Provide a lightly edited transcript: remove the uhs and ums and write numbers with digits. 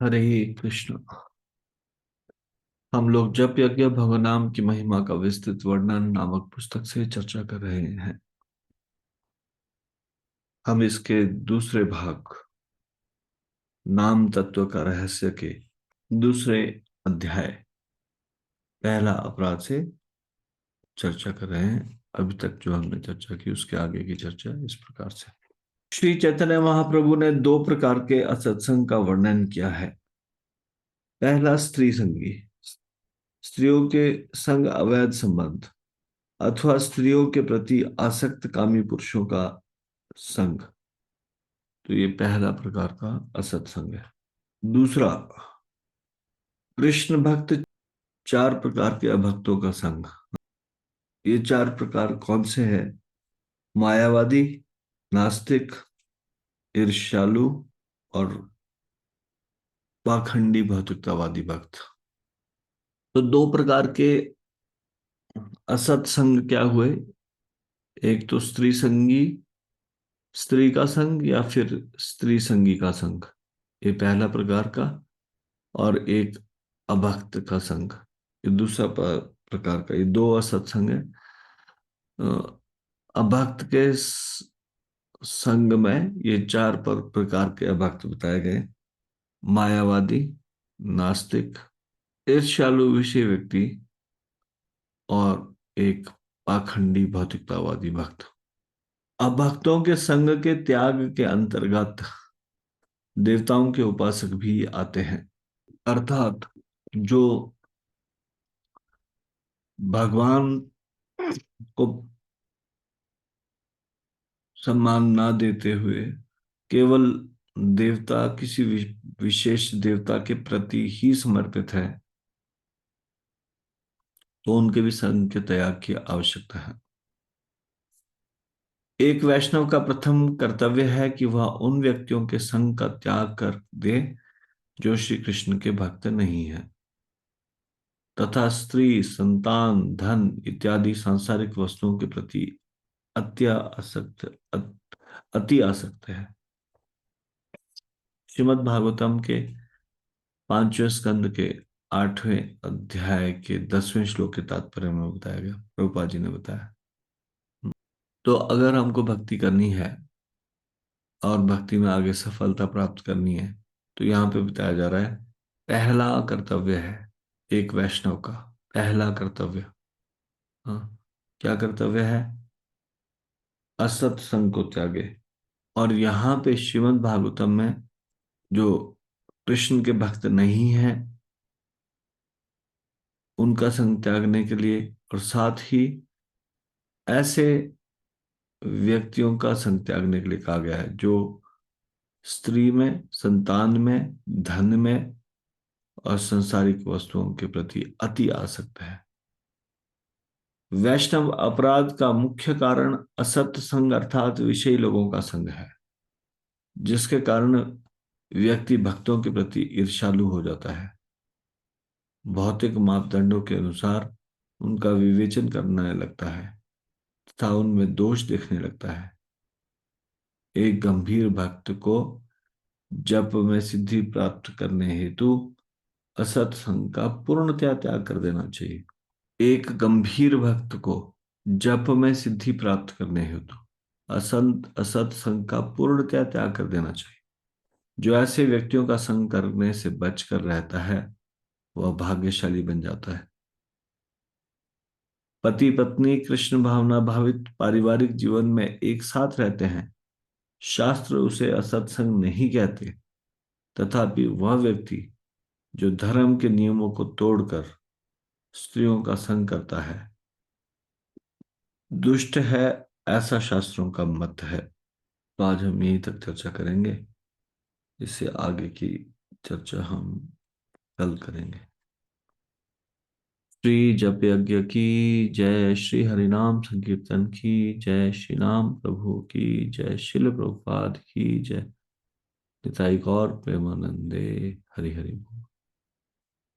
हरे कृष्ण। हम लोग जप यज्ञ भगवनाम की महिमा का विस्तृत वर्णन नामक पुस्तक से चर्चा कर रहे हैं। हम इसके दूसरे भाग नाम तत्व का रहस्य के दूसरे अध्याय पहला अपराध से चर्चा कर रहे हैं। अभी तक जो हमने चर्चा की उसके आगे की चर्चा इस प्रकार से। श्री चैतन्य महाप्रभु ने दो प्रकार के असत्संग का वर्णन किया है। पहला स्त्री संगी, स्त्रियों के संग अवैध संबंध अथवा स्त्रियों के प्रति आसक्त कामी पुरुषों का संग। तो ये पहला प्रकार का असत्संग है। दूसरा, कृष्ण भक्त चार प्रकार के अभक्तों का संग। ये चार प्रकार कौन से हैं? मायावादी, नास्तिक, ईर्ष्यालु और पाखंडी भौतिकतावादी भक्त। तो दो प्रकार के असत्संग क्या हुए? एक तो स्त्री संगी, स्त्री का संग या फिर स्त्री संगी का संग, ये पहला प्रकार का। और एक अभक्त का संग, ये दूसरा प्रकार का। ये दो असत्संग है। अभक्त के संग में ये चार प्रकार के अभक्त बताए गए। मायावादी, नास्तिक, ईर्ष्यालु विषय व्यक्ति और एक पाखंडी भौतिकतावादी भक्त। अभक्तों के संग के त्याग के अंतर्गत देवताओं के उपासक भी आते हैं। अर्थात जो भगवान को सम्मान ना देते हुए केवल देवता, किसी विशेष देवता के प्रति ही समर्पित है, तो उनके भी संग के त्याग की आवश्यकता है। एक वैष्णव का प्रथम कर्तव्य है कि वह उन व्यक्तियों के संग का त्याग कर दे जो श्री कृष्ण के भक्त नहीं है, तथा स्त्री, संतान, धन इत्यादि सांसारिक वस्तुओं के प्रति अति आसक्त है। श्रीमद् भागवतम के पांचवें स्कंद के 8वें अध्याय के 10वें श्लोक के तात्पर्य में बताया गया, प्रभुपाद जी ने बताया। तो अगर हमको भक्ति करनी है और भक्ति में आगे सफलता प्राप्त करनी है, तो यहाँ पे बताया जा रहा है पहला कर्तव्य है एक वैष्णव का। पहला कर्तव्य, हाँ, क्या कर्तव्य है? असत संग को त्यागे। और यहाँ पे श्रीमद् भागवतम में जो कृष्ण के भक्त नहीं है उनका संग त्यागने के लिए, और साथ ही ऐसे व्यक्तियों का संग त्यागने के लिए कहा गया है जो स्त्री में, संतान में, धन में और सांसारिक वस्तुओं के प्रति अति आसक्त है। वैष्णव अपराध का मुख्य कारण असत संग अर्थात विषयी लोगों का संग है, जिसके कारण व्यक्ति भक्तों के प्रति ईर्ष्यालु हो जाता है, भौतिक मापदंडों के अनुसार उनका विवेचन करने लगता है तथा उनमें दोष देखने लगता है। एक गंभीर भक्त को जप में सिद्धि प्राप्त करने हेतु असत संग का पूर्णतया त्याग कर देना चाहिए। एक गंभीर भक्त को जप में सिद्धि प्राप्त करने हेतु असत संग का पूर्णतया त्याग कर देना चाहिए। जो ऐसे व्यक्तियों का संग करने से बचकर रहता है वह भाग्यशाली बन जाता है। पति पत्नी कृष्ण भावना भावित पारिवारिक जीवन में एक साथ रहते हैं, शास्त्र उसे असत्संग नहीं कहते। तथापि वह व्यक्ति जो धर्म के नियमों को तोड़कर स्त्रियों का संग करता है दुष्ट है, ऐसा शास्त्रों का मत है। तो आज हम यहीं तक चर्चा करेंगे। इससे आगे की चर्चा हम कल करेंगे। श्री जप यज्ञ की जय, श्री हरिनाम संकीर्तन की जय, श्री राम प्रभु की जय, शिल प्रभुपाद की जय। निताई गौर प्रेमानंदे। हरि हरि बोल।